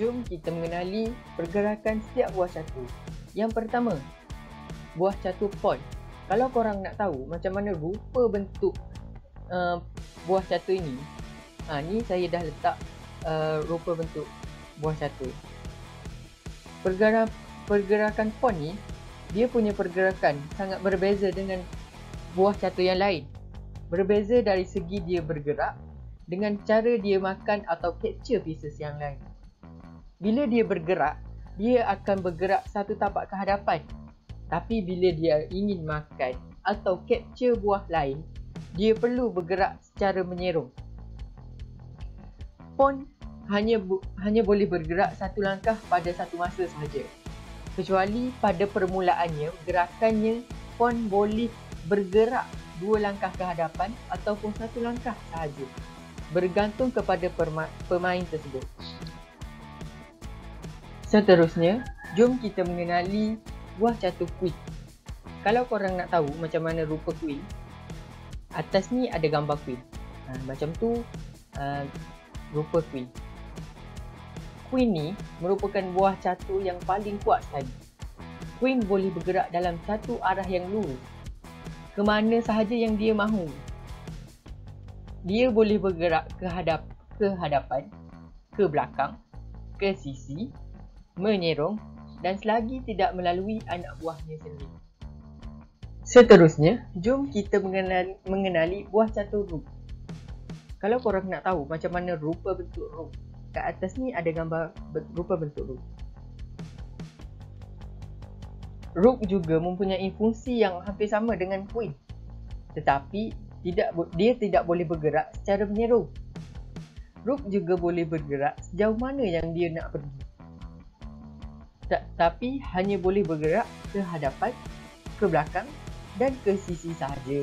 Jom kita mengenali pergerakan setiap buah catur. Yang pertama, buah catur pawn. Kalau korang nak tahu macam mana rupa bentuk buah catur ini, ni saya dah letak rupa bentuk buah catur. Pergerakan pawn ni, dia punya pergerakan sangat berbeza dengan buah catur yang lain. Berbeza dari segi dia bergerak dengan cara dia makan atau capture pieces yang lain. Bila dia bergerak, dia akan bergerak satu tapak ke hadapan. Tapi bila dia ingin makan atau capture buah lain, dia perlu bergerak secara menyerong. Pawn hanya boleh bergerak satu langkah pada satu masa sahaja. Kecuali pada permulaannya, gerakannya pawn boleh bergerak dua langkah ke hadapan ataupun satu langkah sahaja, bergantung kepada pemain tersebut. Seterusnya, jom kita mengenali buah catur queen. Kalau korang nak tahu macam mana rupa queen, atas ni ada gambar queen. Macam tu rupa queen. Queen ni merupakan buah catur yang paling kuat sekali. Queen boleh bergerak dalam satu arah yang lurus, ke mana sahaja yang dia mahu. Dia boleh bergerak ke hadapan, ke belakang, ke sisi, menyerong dan selagi tidak melalui anak buahnya sendiri. Seterusnya, jom kita mengenali buah catur rook. Kalau korang nak tahu macam mana rupa bentuk rook, kat atas ni ada gambar rupa bentuk rook. Rook juga mempunyai fungsi yang hampir sama dengan queen, tetapi dia tidak boleh bergerak secara menyerong. Rook juga boleh bergerak sejauh mana yang dia nak pergi, tapi hanya boleh bergerak ke hadapan, ke belakang dan ke sisi sahaja.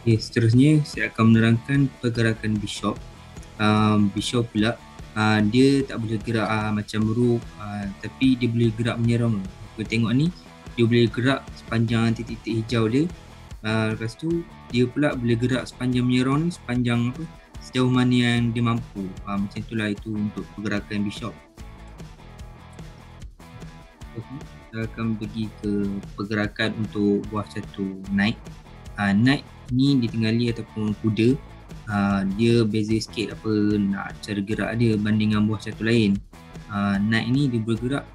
Okay, seterusnya saya akan menerangkan pergerakan bishop. Bishop pula dia tak boleh gerak macam rook, tapi dia boleh gerak menyerang. Kita tengok ni, dia boleh gerak sepanjang titik-titik hijau dia. Lepas tu dia pula boleh gerak sepanjang menyerang ni, sepanjang sejauh mana yang dia mampu. Macam itulah itu untuk pergerakan bishop. Kita akan pergi ke pergerakan untuk buah catur knight. Knight ni ditinggali ataupun kuda, dia beza sikit cara gerak dia banding dengan buah catur lain. Knight ni dia bergerak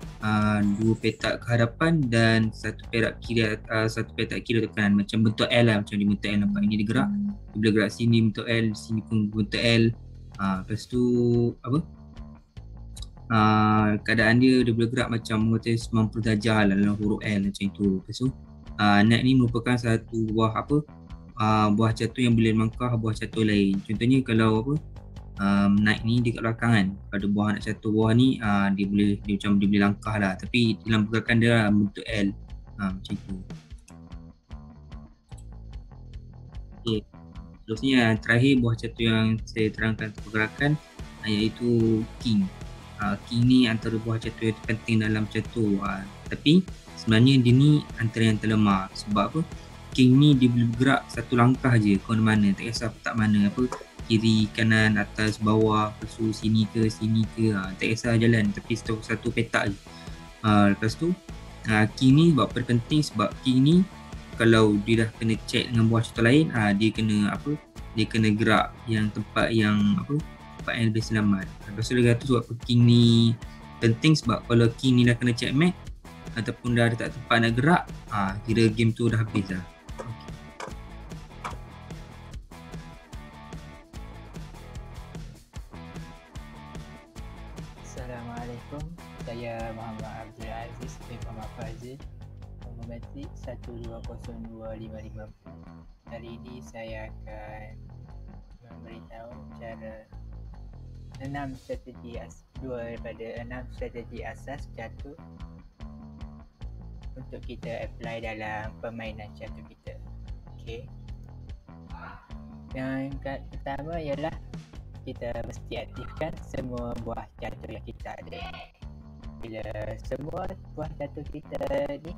dua petak ke hadapan dan satu petak kiri atau kanan, macam bentuk L lah, macam di bentuk L nampak. Ini dia gerak, dia boleh gerak sini bentuk L, sini pun bentuk L. Lepas tu keadaan dia boleh gerak macam 90 darjah dalam huruf L macam itu. Lepas tu knight ni merupakan satu buah catur yang boleh melangkah buah catur lain. Contohnya kalau knight ni dekat belakang kan, pada buah anak catur bawah ni dia boleh langkah lah, tapi dalam pergerakan dia lah bentuk L, macam tu. Okay. Seterusnya terakhir buah catur yang saya terangkan pergerakan iaitu king. King ni antara buah catur yang penting dalam catur, tapi sebenarnya dia ni antara yang terlemah. Sebab apa? King ni dia boleh bergerak satu langkah je ke mana, tak kisah petak mana, kiri, kanan, atas, bawah, lepas tu sini ke, tak kisah jalan, tapi satu petak je. Lepas tu king ni sebab penting, sebab king ni kalau dia dah kena check dengan buah catur lain, dia kena gerak yang tempat yang lebih selamat. Lepas tu dia kata sebab king ni penting, sebab kalau king ni dah kena checkmate ataupun dah tak tempat nak gerak, kira game tu dah habis dah. Assalamualaikum, saya Muhammad Abdul Aziz bin Muhammad Fazil, Matematik 120255. Hari ini saya akan memberitahu cara 6 strategi daripada 6 strategi asas catur untuk kita apply dalam permainan catur kita. Okey. Yang pertama ialah kita mesti aktifkan semua buah catur yang kita ada. Bila semua buah catur kita ni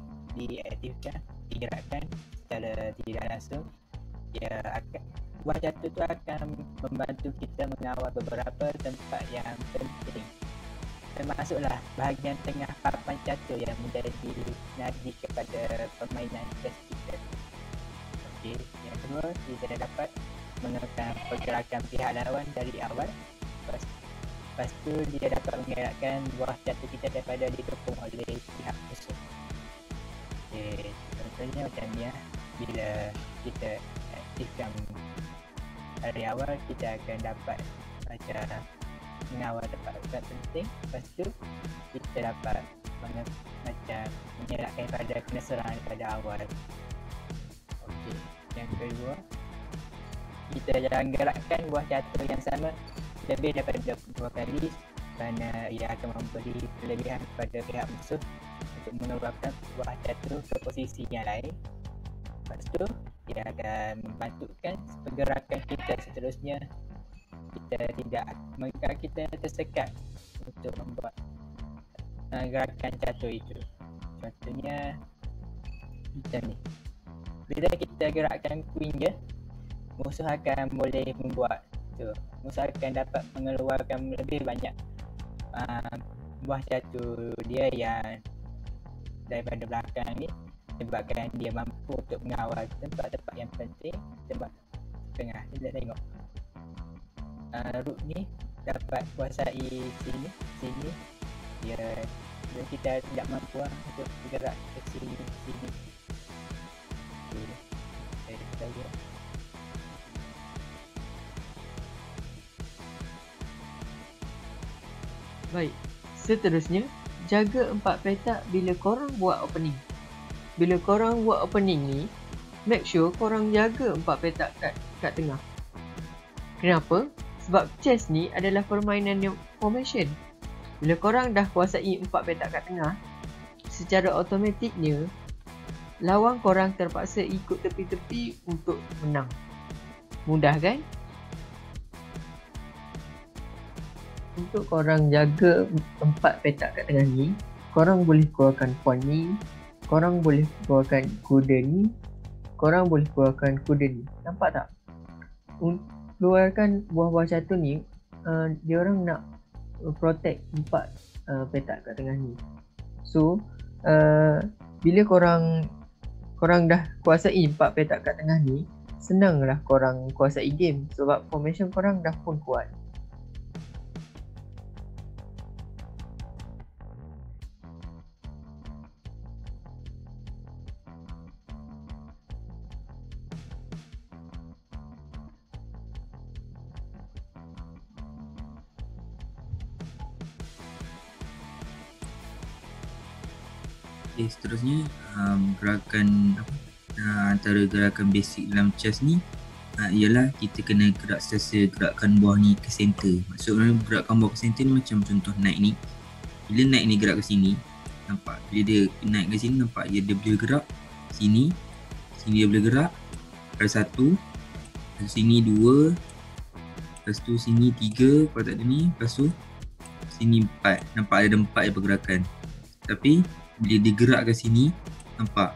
diaktifkan, digerakkan secara tidak langsung, buah catur tu akan membantu kita mengawal beberapa tempat yang penting, termasuklah bahagian tengah papan catur yang menjadi nadi kepada permainan chess kita. Okey, yang kedua, kita dapat mengekang pergerakan pihak lawan dari awal. Lepas tu dia dapat mengelakkan buah catur kita daripada dikepung oleh pihak musuh. Okay, contohnya macam ni lah. Bila kita aktifkan dari awal, kita akan dapat macam mengawal tempat-tempat penting. Lepas tu kita dapat macam mengelakkan pada kena serang daripada awal. Okey, yang kedua, kita jangan gerakkan buah catur yang sama lebih daripada 2 kali kerana ia akan memberi kelebihan kepada pihak musuh untuk mengeluarkan buah catur ke posisi yang lain. Lepas tu ia akan membantukan pergerakan kita seterusnya. Kita tersekat untuk membuat gerakan catur itu. Contohnya macam ni, bila kita gerakkan queen je, musuh akan boleh membuat musuh akan dapat mengeluarkan lebih banyak buah catur dia yang daripada belakang ni, sebabkan dia mampu untuk mengawal tempat-tempat yang penting. Tempat tengah kita tengok rook ni dapat kuasai sini dia kita tidak mampu untuk bergerak ke sini. Okay, kita lihat. Baik, seterusnya jaga 4 petak bila korang buat opening. Bila korang buat opening ni, make sure korang jaga 4 petak kat tengah. Kenapa? Sebab chess ni adalah permainan formation. Bila korang dah kuasai 4 petak kat tengah, secara automatiknya lawan korang terpaksa ikut tepi-tepi untuk menang. Mudah kan? Untuk korang jaga 4 petak kat tengah ni, korang boleh keluarkan pawn ni, korang boleh keluarkan kuda ni, korang boleh keluarkan kuda ni. Nampak tak? Keluarkan buah-buah catur ni, diorang nak protect 4 petak kat tengah ni. So, bila korang dah kuasai 4 petak kat tengah ni, senanglah korang kuasai game sebab formation korang dah pun kuat. Okay, seterusnya gerakan antara gerakan basic dalam chess ni ialah kita kena gerak sesa gerakan buah ni ke center. Maksudnya gerakan buah ke center ni macam contoh knight ni. Bila knight ni gerak ke sini, nampak? Bila dia naik ke sini, nampak dia boleh gerak sini dia boleh gerak ada 1, lepas sini 2, lepas tu sini 3, kalau tak ada ni, lepas tu sini 4. Nampak ada 4 pergerakan. Tapi bila dia gerak ke sini, nampak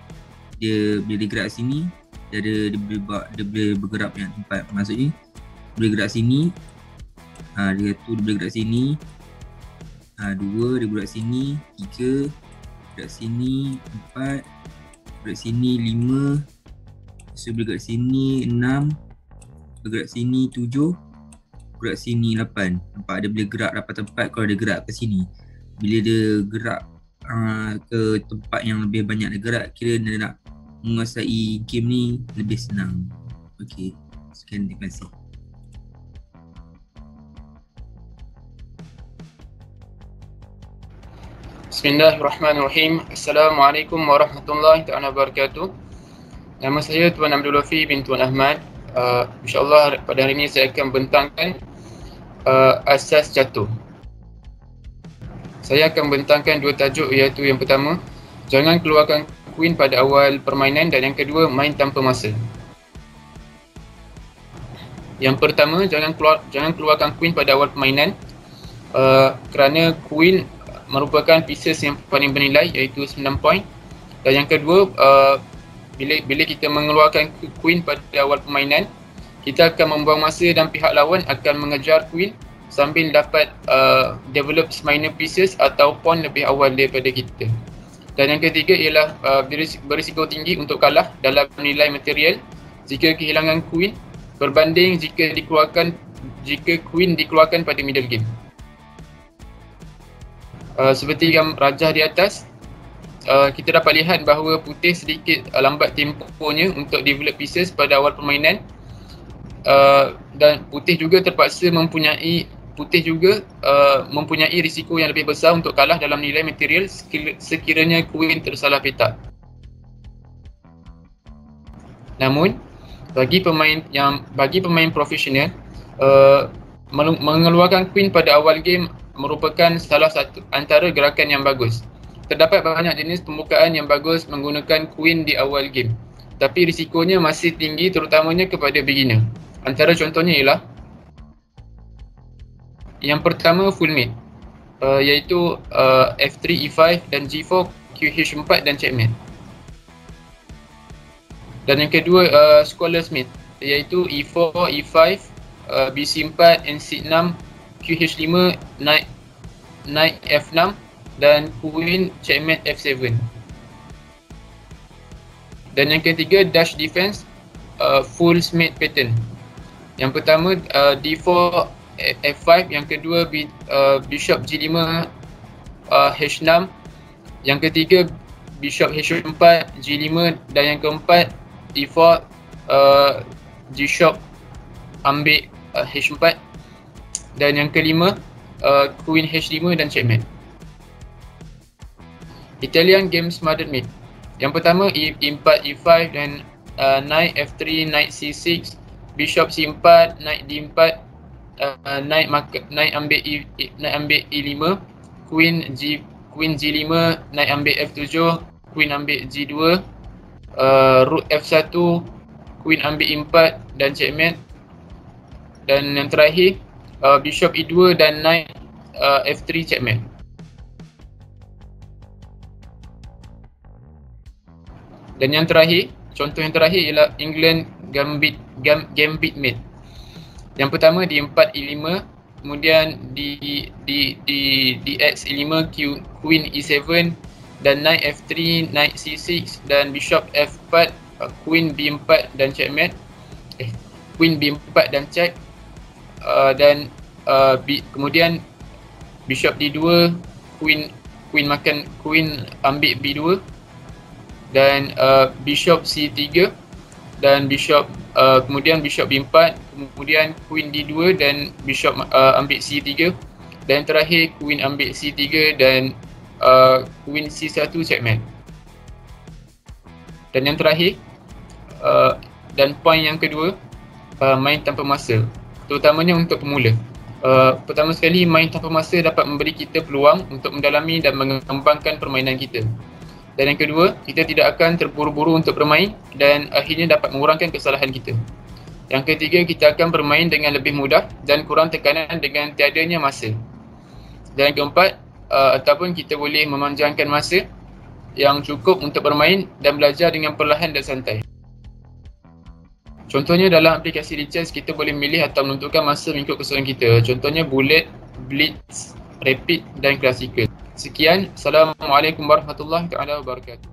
bila dia gerak sini dia boleh bergerak banyak tempat. Maksudnya boleh gerak sini, dia boleh gerak sini, 2 dia gerak sini, 3 gerak sini, 4 gerak sini, 5 boleh gerak sini, 6 bergerak sini, 7 gerak sini, 8. Nampak dia boleh gerak dapat tempat kalau dia gerak ke sini. Bila dia gerak ke tempat yang lebih banyak dia gerak, kira dia nak menguasai game ni lebih senang. Okey, sekian, terima kasih. Bismillahirrahmanirrahim. Assalamualaikum warahmatullahi wabarakatuh. Nama saya Tuan Abdul Wafi bin Tuan Ahmad. InsyaAllah pada hari ini saya akan bentangkan asas catur. Saya akan bentangkan 2 tajuk, iaitu yang pertama, jangan keluarkan queen pada awal permainan, dan yang kedua, main tanpa masa. Yang pertama, jangan keluarkan queen pada awal permainan kerana queen merupakan pieces yang paling bernilai, iaitu 9 poin. Dan yang kedua, bila kita mengeluarkan queen pada awal permainan, kita akan membuang masa dan pihak lawan akan mengejar queen sambil dapat develop minor pieces atau pawn lebih awal daripada kita. Dan yang ketiga ialah berisiko tinggi untuk kalah dalam nilai material jika kehilangan queen berbanding jika queen dikeluarkan pada middle game. Seperti yang rajah di atas, kita dapat lihat bahawa putih sedikit lambat temponya untuk develop pieces pada awal permainan, dan putih juga mempunyai risiko yang lebih besar untuk kalah dalam nilai material sekiranya queen tersalah petak. Namun bagi pemain profesional, mengeluarkan queen pada awal game merupakan salah satu antara gerakan yang bagus. Terdapat banyak jenis pembukaan yang bagus menggunakan queen di awal game, tapi risikonya masih tinggi terutamanya kepada beginner. Antara contohnya ialah yang pertama full mate, iaitu F3, E5 dan G4, QH4 dan checkmate. Dan yang kedua scholar's mate, iaitu E4, E5, BC4, NC6, QH5, Knight F6 dan Queen checkmate F7. Dan yang ketiga dash defense, full mate pattern. Yang pertama D4 F5, yang kedua Bishop G5 H6, yang ketiga Bishop H4 G5 dan yang keempat E4 G-Shop ambil H4 dan yang kelima Queen H5 dan checkmate. Italian games modern mate. Yang pertama E4 E5 dan Knight F3, Knight C6, Bishop C4, Knight D4, Knight ambil E5, Queen G5, Knight ambil F7, Queen ambil G2, Rook F1, Queen ambil E4 dan checkmate. Dan yang terakhir Bishop E2 dan Knight F3 checkmate. Dan yang terakhir, contoh yang terakhir ialah England Gambit mate. Yang pertama D4 E5, kemudian DX E5, Queen E7 dan Knight F3, Knight C6 dan Bishop F4, Queen B4 dan checkmate. Queen B4 dan check. Dan kemudian Bishop D2, Queen ambil B2 dan Bishop C3 dan kemudian Bishop B4, kemudian Queen D2 dan Bishop ambil C3 dan terakhir Queen ambil C3 dan Queen C1 checkmate. Dan yang terakhir dan poin yang kedua, main tanpa masa, terutamanya untuk pemula. Pertama sekali, main tanpa masa dapat memberi kita peluang untuk mendalami dan mengembangkan permainan kita. Dan yang kedua, kita tidak akan terburu-buru untuk bermain dan akhirnya dapat mengurangkan kesalahan kita. Yang ketiga, kita akan bermain dengan lebih mudah dan kurang tekanan dengan tiadanya masa. Dan yang keempat, ataupun kita boleh memanjangkan masa yang cukup untuk bermain dan belajar dengan perlahan dan santai. Contohnya dalam aplikasi Lichess, kita boleh memilih atau menentukan masa mengikut kesukaan kita. Contohnya Bullet, Blitz, Rapid dan Classical. Sekian. Assalamualaikum warahmatullahi wabarakatuh.